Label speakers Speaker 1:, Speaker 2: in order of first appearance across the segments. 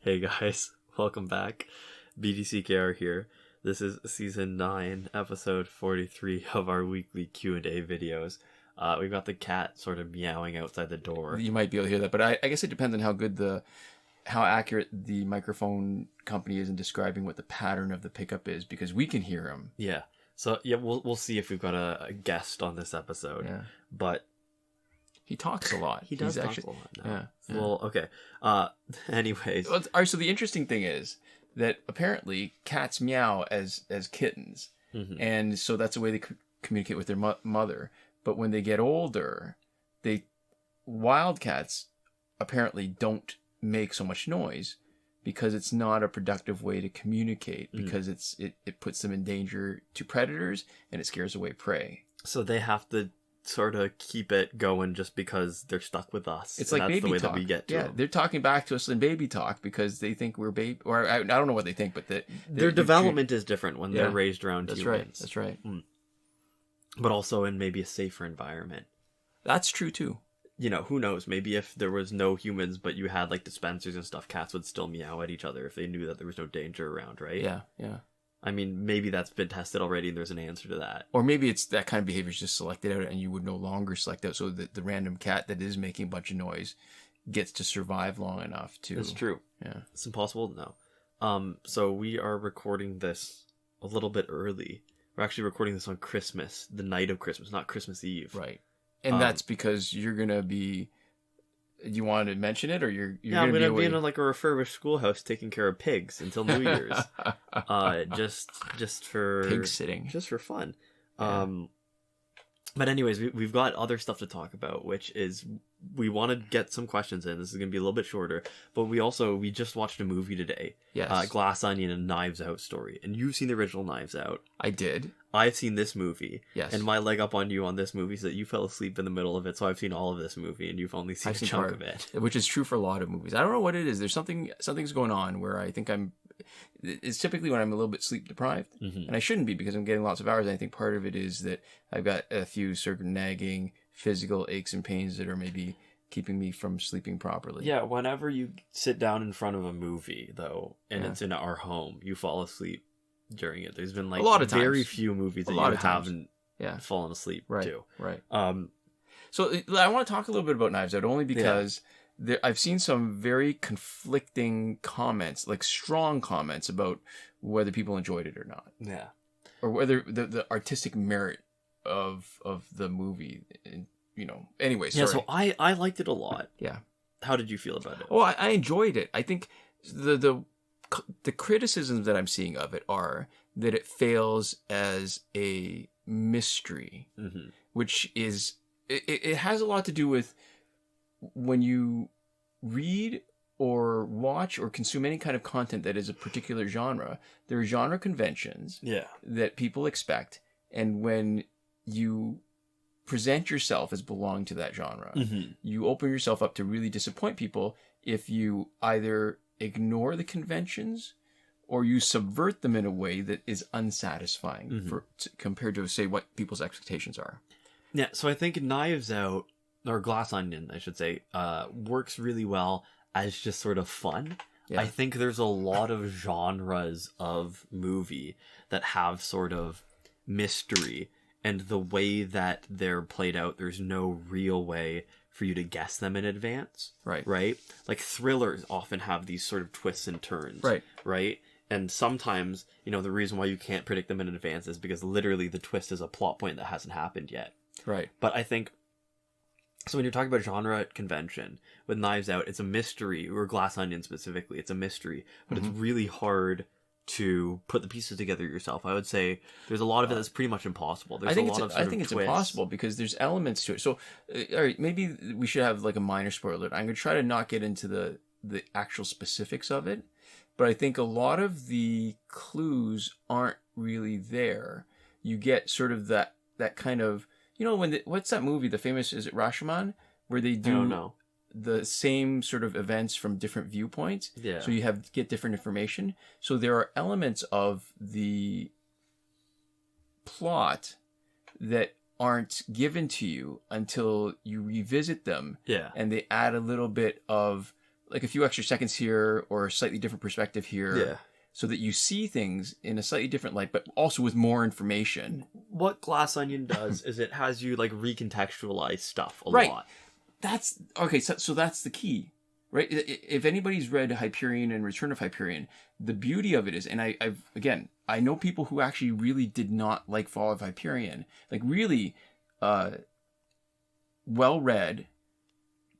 Speaker 1: Hey guys, welcome back. BDCKR here. This is season 9, episode 43 of our weekly Q&A videos. We've got the cat sort of meowing outside the door.
Speaker 2: You might be able to hear that, but I guess it depends on how accurate the microphone company is in describing what the pattern of the pickup is, because we can hear him.
Speaker 1: Yeah. So yeah, we'll see if we've got a guest on this episode. Yeah. But
Speaker 2: he talks a lot.
Speaker 1: He does talk a lot now.
Speaker 2: Yeah.
Speaker 1: Well, okay. Anyways.
Speaker 2: All right, so the interesting thing is that apparently cats meow as kittens. Mm-hmm. And so that's the way they communicate with their mother. But when they get older, wild cats apparently don't make so much noise because it's not a productive way to communicate, because it puts them in danger to predators and it scares away prey.
Speaker 1: So they have to sort of keep it going just because they're stuck with us.
Speaker 2: It's like
Speaker 1: that's
Speaker 2: baby
Speaker 1: the way
Speaker 2: talk.
Speaker 1: That we get to them.
Speaker 2: They're talking back to us in baby talk because they think we're baby, or I don't know what they think, but
Speaker 1: their development is different when they're raised around humans.
Speaker 2: That's right.
Speaker 1: But also in maybe a safer environment.
Speaker 2: That's true too.
Speaker 1: You know, who knows? Maybe if there was no humans, but you had like dispensers and stuff, cats would still meow at each other if they knew that there was no danger around, right?
Speaker 2: Yeah.
Speaker 1: I mean, maybe that's been tested already and there's an answer to that.
Speaker 2: Or maybe it's that kind of behavior is just selected out and you would no longer select out, so that the random cat that is making a bunch of noise gets to survive long enough to...
Speaker 1: That's true.
Speaker 2: Yeah.
Speaker 1: It's impossible to know. So we are recording this a little bit early. We're actually recording this on Christmas, the night of Christmas, not Christmas Eve.
Speaker 2: Right. And that's because you're going to be... You want to mention it, or you're going to be
Speaker 1: in a refurbished schoolhouse taking care of pigs until New Year's, just for
Speaker 2: pig sitting,
Speaker 1: just for fun.
Speaker 2: Yeah.
Speaker 1: But anyways, we've got other stuff to talk about, which is we want to get some questions in. This is going to be a little bit shorter, but we just watched a movie today.
Speaker 2: Yes,
Speaker 1: Glass Onion and Knives Out story, and you've seen the original Knives Out.
Speaker 2: I did.
Speaker 1: I've seen this movie.
Speaker 2: Yes.
Speaker 1: And my leg up on you on this movie is that you fell asleep in the middle of it, so I've seen all of this movie, and you've only seen a chunk of it.
Speaker 2: Which is true for a lot of movies. I don't know what it is. There's something's going on where I think it's typically when I'm a little bit sleep deprived, and I shouldn't be because I'm getting lots of hours. And I think part of it is that I've got a few sort of nagging physical aches and pains that are maybe keeping me from sleeping properly.
Speaker 1: Yeah, whenever you sit down in front of a movie, though, and it's in our home, you fall asleep during it. There's been
Speaker 2: a lot of
Speaker 1: very few movies that you haven't fallen asleep to.
Speaker 2: Right. So I want to talk a little bit about Knives Out, only because I've seen some very conflicting comments, like strong comments about whether people enjoyed it or not.
Speaker 1: Yeah.
Speaker 2: Or whether the artistic merit of the movie, anyway. Sorry.
Speaker 1: Yeah, so I liked it a lot.
Speaker 2: Yeah.
Speaker 1: How did you feel about it?
Speaker 2: Oh, I enjoyed it. I think the criticisms that I'm seeing of it are that it fails as a mystery, which is it has a lot to do with when you read or watch or consume any kind of content that is a particular genre. There are genre conventions that people expect, and when you present yourself as belonging to that genre, you open yourself up to really disappoint people if you either ignore the conventions or you subvert them in a way that is unsatisfying compared to, say, what people's expectations are.
Speaker 1: Yeah, so I think Knives Out, or Glass Onion, I should say, works really well as just sort of fun. Yeah. I think there's a lot of genres of movie that have sort of mystery, and the way that they're played out, there's no real way for you to guess them in advance. Right? Like thrillers often have these sort of twists and turns. Right? And sometimes, the reason why you can't predict them in advance is because literally the twist is a plot point that hasn't happened yet.
Speaker 2: Right.
Speaker 1: But I think, so when you're talking about genre convention, with Knives Out, it's a mystery, or Glass Onion specifically, it's a mystery, but it's really hard to put the pieces together yourself. I would say there's a lot of it that's pretty much impossible. There's I think it's
Speaker 2: impossible because there's elements to it. So, all right, maybe we should have like a minor spoiler. I'm going to try to not get into the actual specifics of it, but I think a lot of the clues aren't really there. You get sort of that kind of, what's that movie? The famous, is it Rashomon? Where they do the same sort of events from different viewpoints.
Speaker 1: Yeah.
Speaker 2: So you get different information. So there are elements of the plot that aren't given to you until you revisit them.
Speaker 1: Yeah.
Speaker 2: And they add a little bit of like a few extra seconds here or a slightly different perspective here.
Speaker 1: Yeah.
Speaker 2: So that you see things in a slightly different light, but also with more information.
Speaker 1: What Glass Onion does is it has you like recontextualize stuff a
Speaker 2: Right.
Speaker 1: lot.
Speaker 2: That's okay. So that's the key, right? If anybody's read Hyperion and Return of Hyperion, the beauty of it is, and I know people who actually really did not like Fall of Hyperion, like really well-read,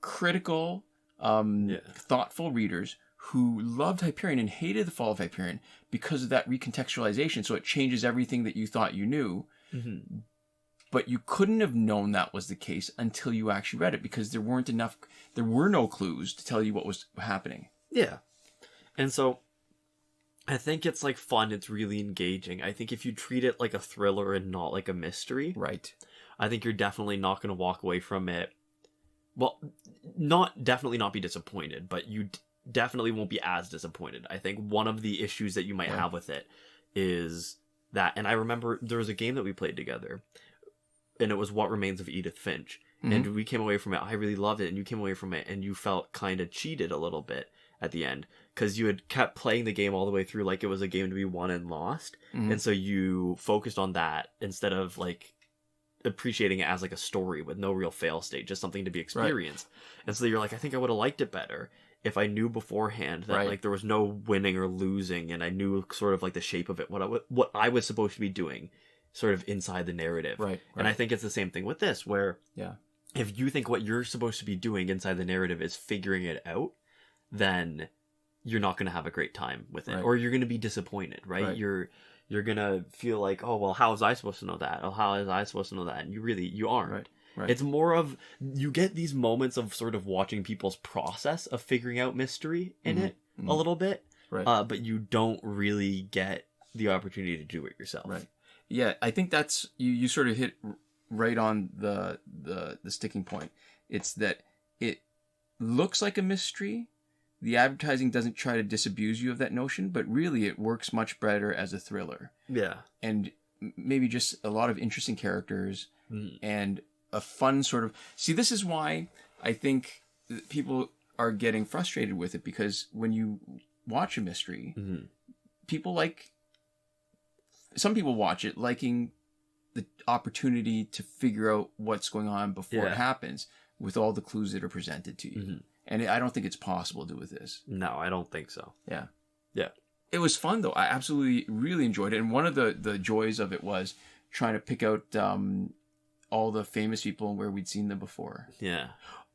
Speaker 2: critical, thoughtful readers who loved Hyperion and hated the Fall of Hyperion because of that recontextualization. So it changes everything that you thought you knew. Mm-hmm. But you couldn't have known that was the case until you actually read it because there were no clues to tell you what was happening.
Speaker 1: Yeah. And so I think it's like fun. It's really engaging. I think if you treat it like a thriller and not like a mystery,
Speaker 2: right?
Speaker 1: I think you're definitely not going to walk away from it. Well, definitely not be disappointed, but you definitely won't be as disappointed. I think one of the issues that you might have with it is that, and I remember there was a game that we played together, and it was What Remains of Edith Finch. Mm-hmm. And we came away from it. I really loved it, and you came away from it, and you felt kind of cheated a little bit at the end because you had kept playing the game all the way through like it was a game to be won and lost, and so you focused on that instead of like appreciating it as like a story with no real fail state, just something to be experienced. Right. And so you're like, I think I would have liked it better if I knew beforehand that like there was no winning or losing, and I knew sort of like the shape of it, what I was supposed to be doing, sort of inside the narrative. Right. And I think it's the same thing with this, where if you think what you're supposed to be doing inside the narrative is figuring it out, then you're not going to have a great time with it, or you're going to be disappointed. Right. You're going to feel like, oh well, how was I supposed to know that? Oh, how is I supposed to know that? And you aren't. Right. It's more of, you get these moments of sort of watching people's process of figuring out mystery in it a little bit, but you don't really get the opportunity to do it yourself.
Speaker 2: Right. Yeah, I think that's, you sort of hit right on the sticking point. It's that it looks like a mystery. The advertising doesn't try to disabuse you of that notion, but really it works much better as a thriller. Yeah. And maybe just a lot of interesting characters and a fun sort of... See, this is why I think people are getting frustrated with it, because when you watch a mystery, some people watch it liking the opportunity to figure out what's going on before it happens with all the clues that are presented to you. Mm-hmm. And I don't think it's possible to do with this.
Speaker 1: No, I don't think so.
Speaker 2: Yeah. Yeah. It was fun, though. I absolutely really enjoyed it. And one of the joys of it was trying to pick out all the famous people and where we'd seen them before. Yeah.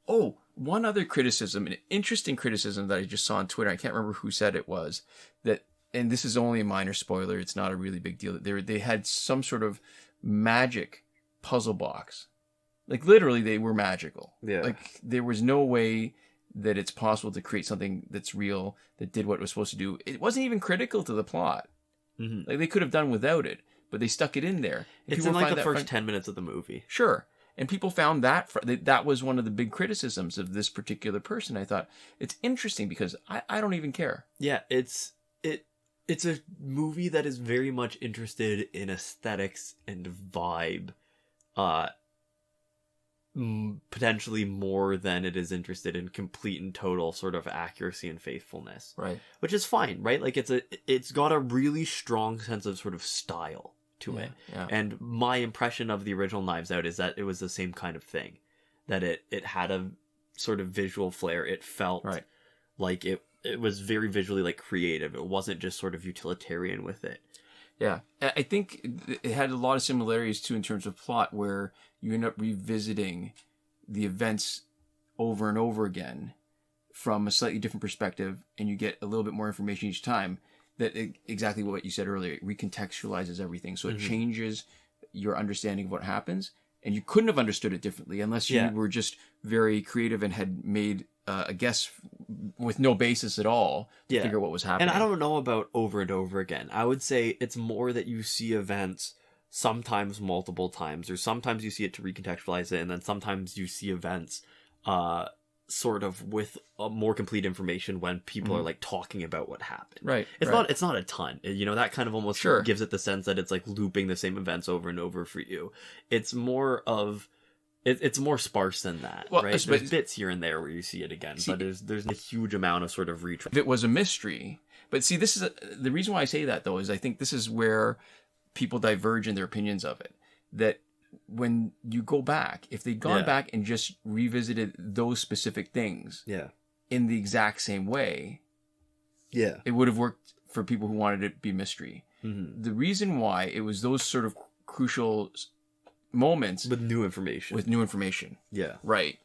Speaker 2: Oh, one other criticism, an interesting criticism that I just saw on Twitter. I can't remember who said it was. That, and this is only a minor spoiler. It's not a really big deal. They had some sort of magic puzzle box. Like, literally, they were magical. Yeah. Like, there was no way that it's possible to create something that's real, that did what it was supposed to do. It wasn't even critical to the plot. Mm-hmm. Like, they could have done without it, but they stuck it in there. And
Speaker 1: it's in like the first 10 minutes of the movie.
Speaker 2: Sure. And people found that was one of the big criticisms of this particular person. I thought, it's interesting because I don't even care.
Speaker 1: Yeah, it's a movie that is very much interested in aesthetics and vibe, potentially more than it is interested in complete and total sort of accuracy and faithfulness. Right. Which is fine, right? Like, it's got a really strong sense of sort of style to it. Yeah. And my impression of the original Knives Out is that it was the same kind of thing. That it had a sort of visual flair. It felt like it was very visually like creative. It wasn't just sort of utilitarian with it.
Speaker 2: Yeah. I think it had a lot of similarities too in terms of plot, where you end up revisiting the events over and over again from a slightly different perspective, and you get a little bit more information each time. That exactly what you said earlier, it recontextualizes everything. So it changes your understanding of what happens, and you couldn't have understood it differently unless you were just very creative and had made a guess with no basis at all to figure out what was happening.
Speaker 1: And I don't know about over and over again. I would say it's more that you see events sometimes multiple times, or sometimes you see it to recontextualize it, and then sometimes you see events sort of with more complete information when people are like talking about what happened. Right. It's not a ton. You know, that kind of almost gives it the sense that it's like looping the same events over and over for you. It's more of It's more sparse than that,
Speaker 2: Well,
Speaker 1: right? There's bits here and there where you see it again, but there's a huge amount of sort of
Speaker 2: If it was a mystery, but see, this is the reason why I say that though is I think this is where people diverge in their opinions of it. That when you go back, if they'd gone back and just revisited those specific things, in the exact same way, it would have worked for people who wanted it to be mystery. Mm-hmm. The reason why it was those sort of crucial moments
Speaker 1: with new information.
Speaker 2: Yeah. Right.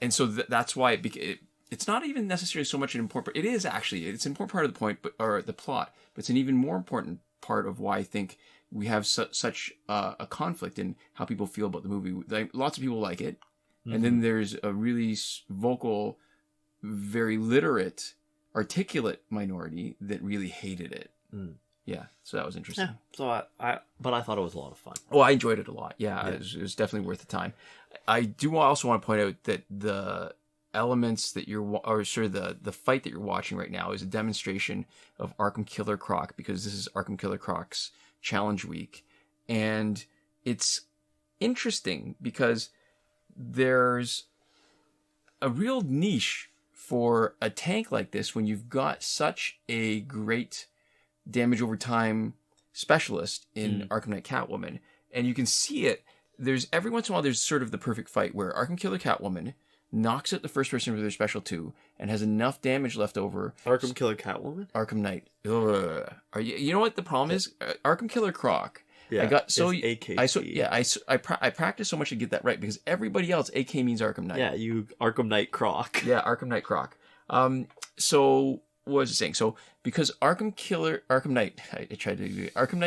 Speaker 2: And so that's why it's not even necessarily so much an important, it is actually, it's an important part of the point, or the plot, but it's an even more important part of why I think we have such a conflict in how people feel about the movie. Like, lots of people like it. Mm-hmm. And then there's a really vocal, very literate, articulate minority that really hated it. Mm. Yeah, so that was interesting.
Speaker 1: Yeah, so but I thought it was a lot of fun.
Speaker 2: Oh, I enjoyed it a lot. Yeah, it was definitely worth the time. I do also want to point out that the elements that the fight that you're watching right now is a demonstration of Arkham Killer Croc, because this is Arkham Killer Croc's challenge week. And it's interesting because there's a real niche for a tank like this when you've got such a great damage over time specialist in Arkham Knight Catwoman. And you can see it. There's every once in a while there's sort of the perfect fight where Arkham Killer Catwoman knocks out the first person with their special 2 and has enough damage left over.
Speaker 1: Arkham Killer Catwoman?
Speaker 2: Arkham Knight. You know what the problem is? Arkham Killer Croc. Yeah, I got so AKC. I practiced so much to get that right because everybody else AK means Arkham Knight.
Speaker 1: Yeah, you Arkham Knight Croc.
Speaker 2: Yeah, Arkham Knight Croc. So what was I saying? So because Arkham Knight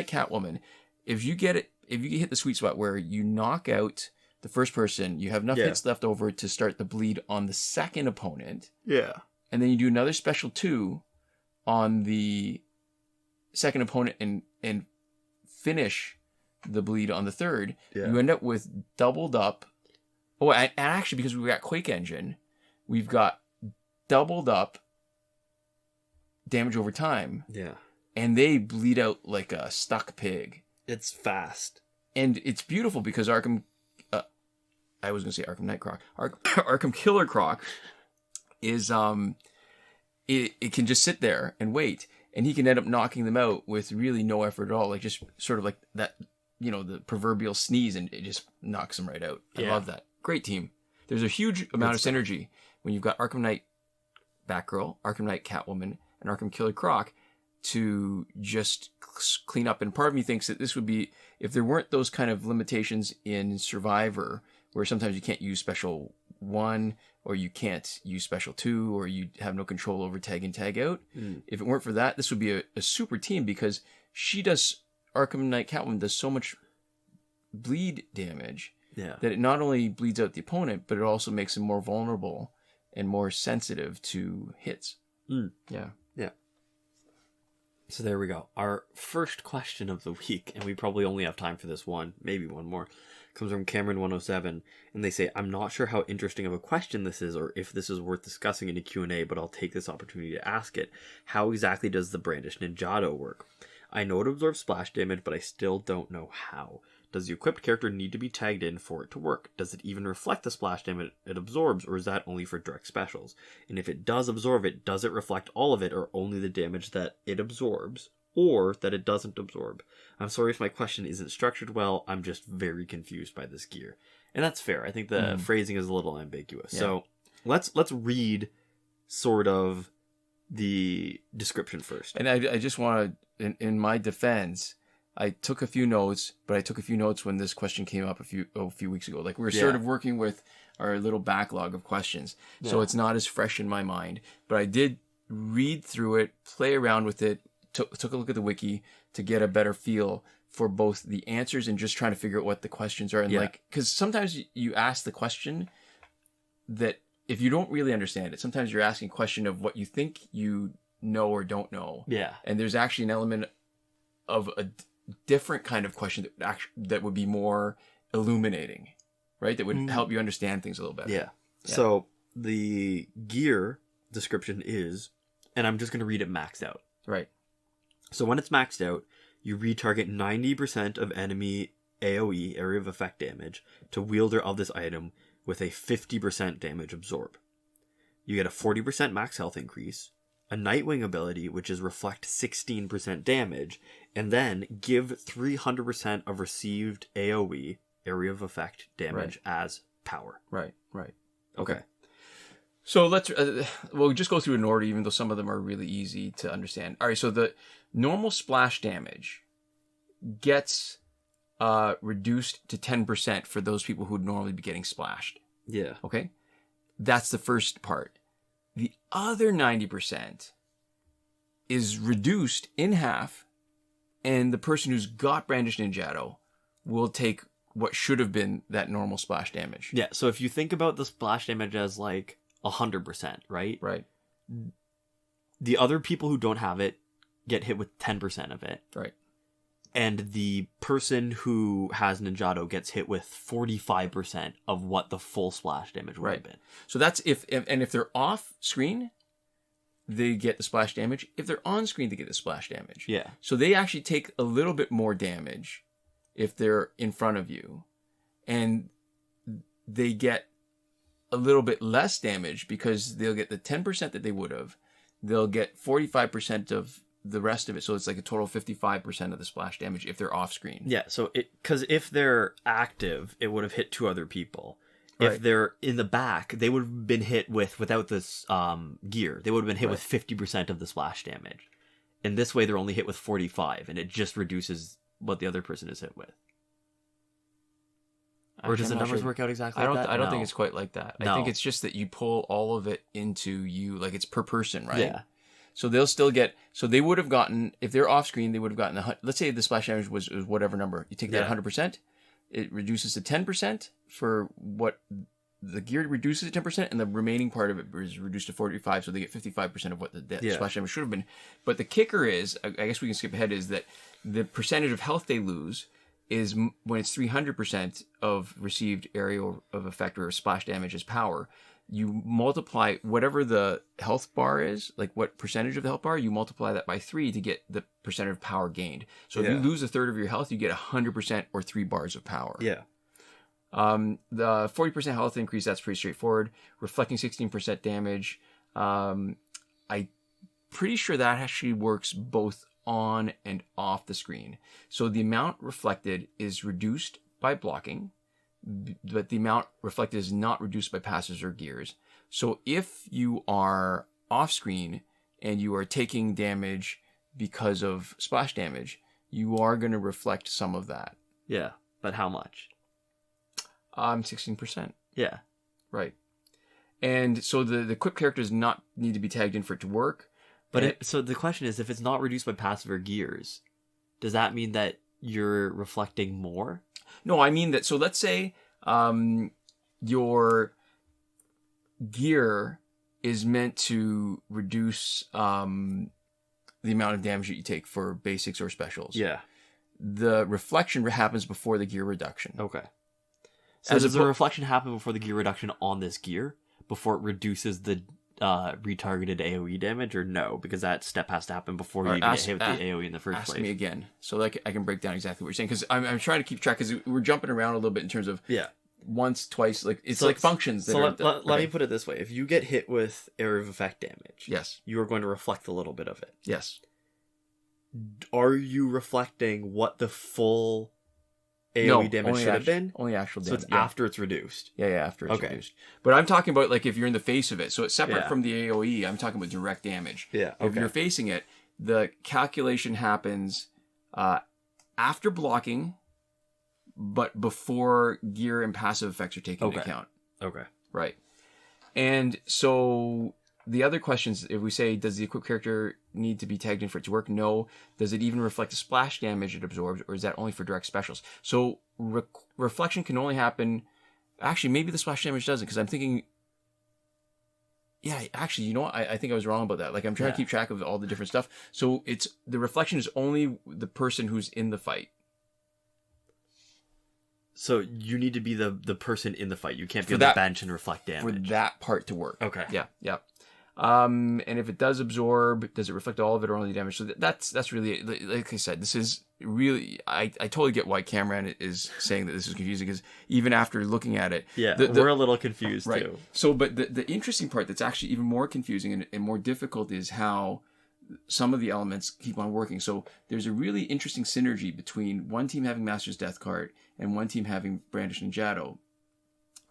Speaker 2: Catwoman, if you hit the sweet spot where you knock out the first person, you have enough hits left over to start the bleed on the second opponent. Yeah. And then you do another special 2 on the second opponent and finish the bleed on the third. Yeah. You end up with doubled up. Oh, and actually, because we've got Quake Engine, we've got doubled up damage over time. Yeah. And they bleed out like a stuck pig. It's fast. And it's beautiful because Arkham... I was going to say Arkham Knight Croc. Arkham Killer Croc is... It can just sit there and wait. And he can end up knocking them out with really no effort at all. Like just sort of like that, the proverbial sneeze, and it just knocks them right out. I love that. Great team. There's a huge amount of synergy when you've got Arkham Knight Batgirl, Arkham Knight Catwoman, and Arkham Killer Croc to just clean up. And part of me thinks that this would be, if there weren't those kind of limitations in Survivor, where sometimes you can't use special 1, or you can't use special 2, or you have no control over tag in, tag out. If it weren't for that, this would be a super team, because Arkham Knight Catwoman does so much bleed damage that it not only bleeds out the opponent, but it also makes them more vulnerable and more sensitive to hits. Yeah.
Speaker 1: So there we go. Our first question of the week, and we probably only have time for this one, maybe one more, comes from Cameron107, and they say, I'm not sure how interesting of a question this is, or if this is worth discussing in a Q&A, but I'll take this opportunity to ask it. How exactly does the Brandished Ninjato work? I know it absorbs splash damage, but I still don't know how. Does the equipped character need to be tagged in for it to work? Does it even reflect the splash damage it absorbs, or is that only for direct specials? And if it does absorb it, does it reflect all of it, or only the damage that it absorbs, or that it doesn't absorb? I'm sorry if my question isn't structured well, I'm just very confused by this gear. And that's fair. I think the phrasing is a little ambiguous. Yeah. So let's read sort of the description first.
Speaker 2: And I just want to, in my defense, I took a few notes, but I took a few notes when this question came up a few weeks ago. Like, we were sort of working with our little backlog of questions. Yeah. So it's not as fresh in my mind. But I did read through it, play around with it, took a look at the wiki to get a better feel for both the answers and just trying to figure out what the questions are. And because sometimes you ask the question that if you don't really understand it, sometimes you're asking a question of what you think you know or don't know. Yeah. And there's actually an element of a different kind of question that would be more illuminating, right? That would help you understand things a little better.
Speaker 1: Yeah. So the gear description is, and I'm just going to read it maxed out.
Speaker 2: Right.
Speaker 1: So when it's maxed out, you retarget 90% of enemy AoE, area of effect damage, to wielder of this item with a 50% damage absorb. You get a 40% max health increase, a Nightwing ability, which is reflect 16% damage, and then give 300% of received AoE, area of effect damage, as power.
Speaker 2: Right. Okay. So let's, we'll just go through in order, even though some of them are really easy to understand. All right, so the normal splash damage gets reduced to 10% for those people who would normally be getting splashed.
Speaker 1: Yeah.
Speaker 2: Okay? That's the first part. The other 90% is reduced in half, and the person who's got Brandished Ninjato will take what should have been that normal splash damage.
Speaker 1: Yeah, so if you think about the splash damage as like 100%, right?
Speaker 2: Right.
Speaker 1: The other people who don't have it get hit with 10% of it.
Speaker 2: Right.
Speaker 1: And the person who has Ninjato gets hit with 45% of what the full splash damage would have been.
Speaker 2: So that's if they're off screen, they get the splash damage. If they're on screen, they get the splash damage.
Speaker 1: Yeah.
Speaker 2: So they actually take a little bit more damage if they're in front of you. And they get a little bit less damage because they'll get the 10% that they would have. They'll get 45% of the rest of it. So it's like a total 55% of the splash damage if they're off screen.
Speaker 1: Yeah, so because if they're active, it would have hit 2 other people.
Speaker 2: Right.
Speaker 1: If they're in the back, they would have been hit without this gear. They would have been hit with 50% of the splash damage. In this way, they're only hit with 45, and it just reduces what the other person is hit with. Or does the numbers work out exactly like that?
Speaker 2: I don't think it's quite like that.
Speaker 1: No.
Speaker 2: I think it's just that you pull all of it into you, like it's per person, right?
Speaker 1: Yeah.
Speaker 2: So they'll still get, so they would have gotten, if they're off screen, they would have gotten, let's say the splash damage was whatever number. You take that 100%, it reduces to 10% for what the gear reduces to 10%, and the remaining part of it is reduced to 45, so they get 55% of what the splash damage should have been. But the kicker is, I guess we can skip ahead, is that the percentage of health they lose is when it's 300% of received area of effect or splash damage as power. You multiply whatever the health bar is, like what percentage of the health bar, you multiply that by 3 to get the percentage of power gained. So if you lose a third of your health, you get 100% or 3 bars of power.
Speaker 1: Yeah.
Speaker 2: The 40% health increase, that's pretty straightforward. Reflecting 16% damage. I'm pretty sure that actually works both on and off the screen. So the amount reflected is reduced by blocking, but the amount reflected is not reduced by passes or gears. So if you are off screen and you are taking damage because of splash damage, you are going to reflect some of that.
Speaker 1: Yeah, but how much?
Speaker 2: 16%.
Speaker 1: Yeah.
Speaker 2: Right. And so the equipped character does not need to be tagged in for it to work.
Speaker 1: But so the question is, if it's not reduced by passive or gears, does that mean that you're reflecting more?
Speaker 2: No, I mean that. So let's say your gear is meant to reduce the amount of damage that you take for basics or specials.
Speaker 1: Yeah.
Speaker 2: The reflection happens before the gear reduction.
Speaker 1: Okay. So does the reflection happen before the gear reduction on this gear? Before it reduces the retargeted AoE damage, or no? Because that step has to happen before you even get hit with the AoE in the first place.
Speaker 2: Ask me again, so like I can break down exactly what you're saying, because I'm trying to keep track, because we're jumping around a little bit in terms of once, twice, like it's like functions.
Speaker 1: So let me put it this way: if you get hit with area of effect damage,
Speaker 2: yes,
Speaker 1: you are going to reflect a little bit of it.
Speaker 2: Yes.
Speaker 1: Are you reflecting what the full AoE damage should have been?
Speaker 2: Only actual damage.
Speaker 1: So it's after it's reduced.
Speaker 2: Yeah, after it's reduced. But I'm talking about like if you're in the face of it. So it's separate from the AoE. I'm talking about direct damage.
Speaker 1: Yeah.
Speaker 2: If you're facing it, the calculation happens after blocking, but before gear and passive effects are taken into account.
Speaker 1: Okay.
Speaker 2: Right. And so the other questions, if we say, does the equipped character need to be tagged in for it to work? No. Does it even reflect the splash damage it absorbs, or is that only for direct specials? So reflection can only happen... Actually, maybe the splash damage doesn't, because I'm thinking... Yeah, actually, you know what? I think I was wrong about that. Like, I'm trying to keep track of all the different stuff. So it's the reflection is only the person who's in the fight.
Speaker 1: So you need to be the person in the fight. You can't be on the bench and reflect damage.
Speaker 2: For that part to work.
Speaker 1: Okay.
Speaker 2: Yeah. And if it does absorb, does it reflect all of it or only damage? So that's really, like I said, this is really, I totally get why Cameron is saying that this is confusing, because even after looking at it,
Speaker 1: we're a little confused too.
Speaker 2: So, but the interesting part that's actually even more confusing and more difficult is how some of the elements keep on working. So there's a really interesting synergy between one team having Master's Death Cart and one team having Brandished Ninjato,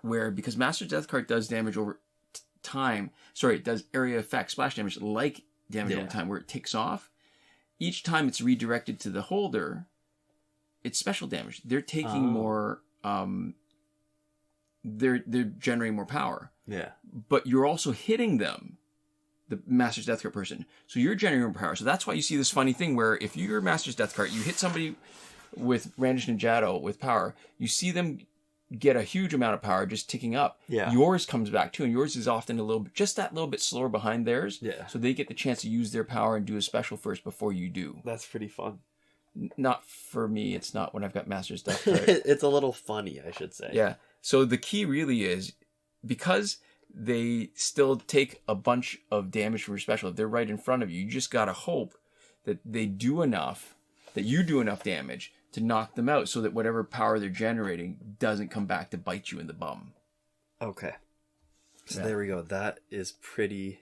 Speaker 2: where because Master's Death Cart does damage over time, it does area effect splash damage like damage over time, where it takes off. Each time it's redirected to the holder, it's special damage. They're taking more. They're generating more power.
Speaker 1: Yeah, but
Speaker 2: you're also hitting them, the Master's Death Cart person. So you're generating more power. So that's why you see this funny thing where if you're Master's Death Cart, you hit somebody with Brandished Ninjato with power, you see them get a huge amount of power just ticking up.
Speaker 1: Yeah.
Speaker 2: Yours comes back too, and yours is often just that little bit slower behind theirs.
Speaker 1: Yeah.
Speaker 2: So they get the chance to use their power and do a special first before you do.
Speaker 1: That's pretty fun.
Speaker 2: Not for me. It's not when I've got Master's Death Cart.
Speaker 1: It's a little funny, I should say.
Speaker 2: Yeah. So the key really is, because they still take a bunch of damage from your special, if they're right in front of you, you just gotta hope that they do enough, that you do enough damage to knock them out, so that whatever power they're generating doesn't come back to bite you in the bum.
Speaker 1: Okay. So there we go. That is pretty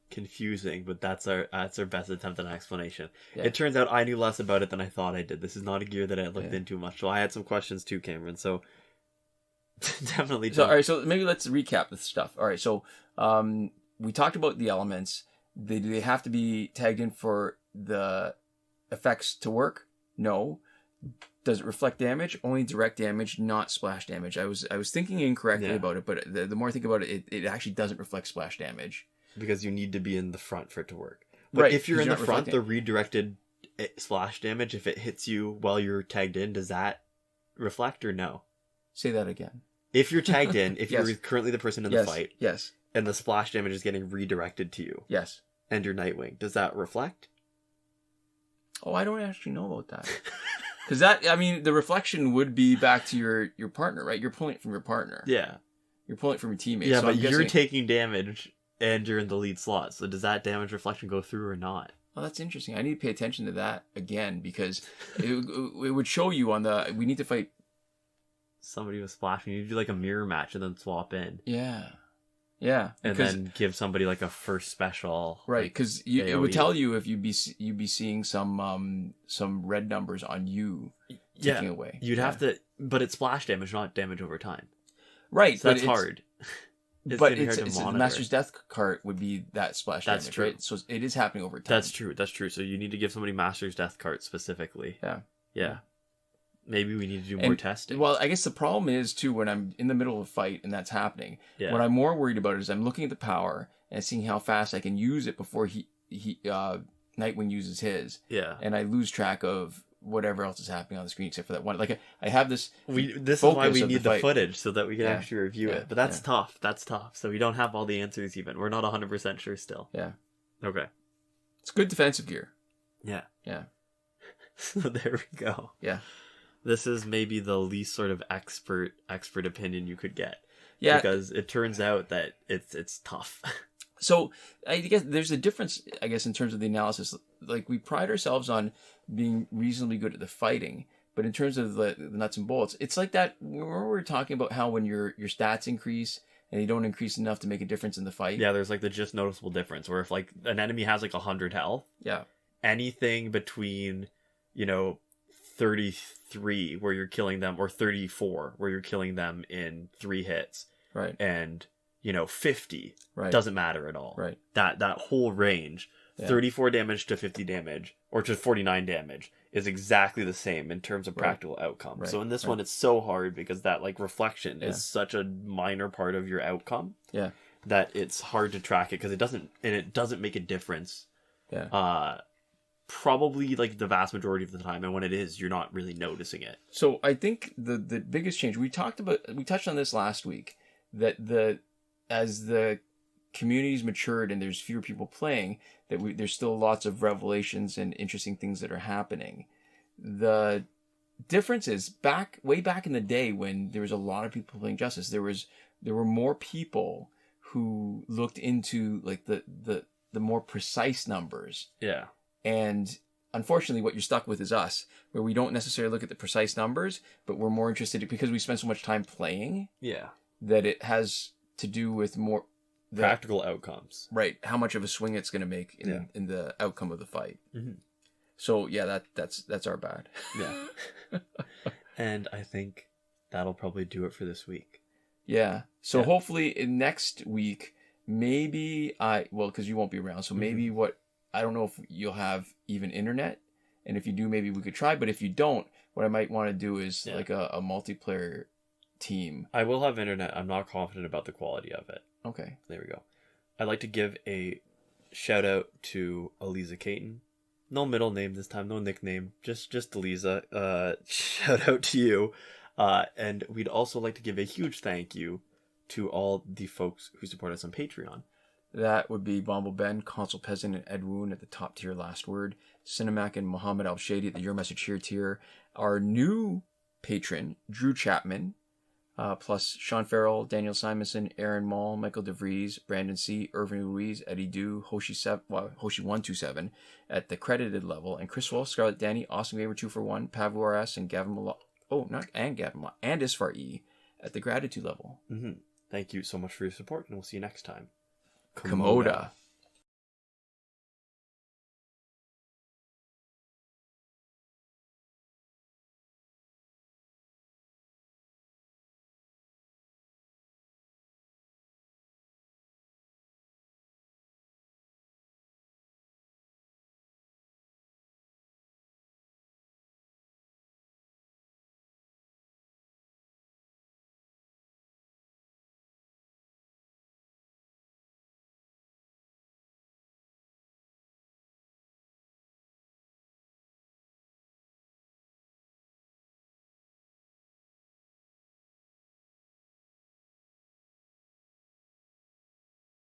Speaker 1: confusing, but that's our best attempt at an explanation. Yeah. It turns out I knew less about it than I thought I did. This is not a gear that I looked into much, so I had some questions too, Cameron. So definitely.
Speaker 2: So all right, so maybe let's recap this stuff. All right, so we talked about the elements. Do they have to be tagged in for the effects to work? No. Does it reflect damage? Only direct damage, not splash damage. I was thinking incorrectly about it, but the more I think about it, it actually doesn't reflect splash damage.
Speaker 1: Because you need to be in the front for it to work. But if you're in the front, the redirected splash damage, if it hits you while you're tagged in, does that reflect or no?
Speaker 2: Say that again.
Speaker 1: If you're tagged in, if you're currently the person in the fight,
Speaker 2: yes,
Speaker 1: and the splash damage is getting redirected to you,
Speaker 2: yes,
Speaker 1: and your Nightwing, does that reflect?
Speaker 2: Oh, I don't actually know about that. Because the reflection would be back to your partner, right? You're pulling it from your partner.
Speaker 1: Yeah.
Speaker 2: You're pulling it from your teammate.
Speaker 1: Yeah, so but you're taking damage and you're in the lead slot. So does that damage reflection go through or not?
Speaker 2: Oh, that's interesting. I need to pay attention to that again, because it would show you we need to fight
Speaker 1: somebody with splashing. You do like a mirror match and then swap in.
Speaker 2: Yeah. Yeah,
Speaker 1: and then give somebody like a first special,
Speaker 2: right? Because it would tell you if you'd be seeing some red numbers on you ticking away.
Speaker 1: You'd have to, but it's splash damage, not damage over time.
Speaker 2: Right,
Speaker 1: so that's hard.
Speaker 2: But the Master's Death Cart would be that splash damage,
Speaker 1: true.
Speaker 2: Right? So it is happening over time.
Speaker 1: That's true. So you need to give somebody Master's Death Cart specifically. Yeah. Maybe we need to do more testing.
Speaker 2: Well, I guess the problem is, too, when I'm in the middle of a fight and that's happening, what I'm more worried about is I'm looking at the power and seeing how fast I can use it before Nightwing uses his.
Speaker 1: Yeah.
Speaker 2: And I lose track of whatever else is happening on the screen except for that one. Like, I have this
Speaker 1: This is why we need the footage, so that we can actually review it. But that's tough. That's tough. So we don't have all the answers even. We're not 100% sure still.
Speaker 2: Yeah.
Speaker 1: Okay.
Speaker 2: It's good defensive gear.
Speaker 1: Yeah.
Speaker 2: Yeah.
Speaker 1: So there we go.
Speaker 2: Yeah.
Speaker 1: This is maybe the least sort of expert opinion you could get.
Speaker 2: Yeah.
Speaker 1: Because it turns out that it's tough.
Speaker 2: So I guess there's a difference, I guess, in terms of the analysis. Like, we pride ourselves on being reasonably good at the fighting, but in terms of the nuts and bolts, it's like that. Remember we were talking about how when your stats increase and they don't increase enough to make a difference in the fight?
Speaker 1: Yeah, there's like the just noticeable difference where if like an enemy has like 100 health, anything between, 33 where you're killing them, or 34 where you're killing them in 3 hits,
Speaker 2: right,
Speaker 1: and 50
Speaker 2: right,
Speaker 1: doesn't matter at all,
Speaker 2: right,
Speaker 1: that whole range, 34 damage to 50 damage or to 49 damage is exactly the same in terms of practical outcome. So in this one it's so hard because that like reflection is such a minor part of your outcome that it's hard to track it, because it doesn't make a difference probably like the vast majority of the time, and when it is, you're not really noticing it.
Speaker 2: So I think the biggest change we touched on this last week, that as the community's matured and there's fewer people playing, there's still lots of revelations and interesting things that are happening. The difference is way back in the day when there was a lot of people playing Justice, there were more people who looked into like the more precise numbers.
Speaker 1: Yeah.
Speaker 2: And unfortunately, what you're stuck with is us, where we don't necessarily look at the precise numbers, but we're more interested because we spend so much time playing.
Speaker 1: Yeah.
Speaker 2: That it has to do with more
Speaker 1: practical outcomes.
Speaker 2: Right. How much of a swing it's going to make in the outcome of the fight.
Speaker 1: Mm-hmm.
Speaker 2: So yeah, that's our bad.
Speaker 1: Yeah. And I think that'll probably do it for this week.
Speaker 2: Yeah. So hopefully next week, maybe because you won't be around. So maybe I don't know if you'll have even internet. And if you do, maybe we could try. But if you don't, what I might want to do is like a multiplayer team.
Speaker 1: I will have internet. I'm not confident about the quality of it.
Speaker 2: Okay.
Speaker 1: There we go. I'd like to give a shout out to Eliza Caton. No middle name this time, no nickname, just Eliza. Shout out to you. And we'd also like to give a huge thank you to all the folks who support us on Patreon.
Speaker 2: That would be Bomble Ben, Consul Peasant, and Edwoon at the top tier last word. Sinemac and Mohammed Albshaiti at the Your Message Here tier. Our new patron, Drew Chapman, plus Shawn Farrell, Daniel Simonson, Aaron Maule, Michael DeVries, Brandon C., Irvin Ruiz, Eddydoo, Hoshi 127 at the credited level, and Chris Wolf, Scarlett Danny, Austin Gamer 241, Pavu RS, and Gavin Malott. Gavin Malott, and Isfar E at the gratitude level.
Speaker 1: Mm-hmm. Thank you so much for your support, and we'll see you next time.
Speaker 2: Komoda.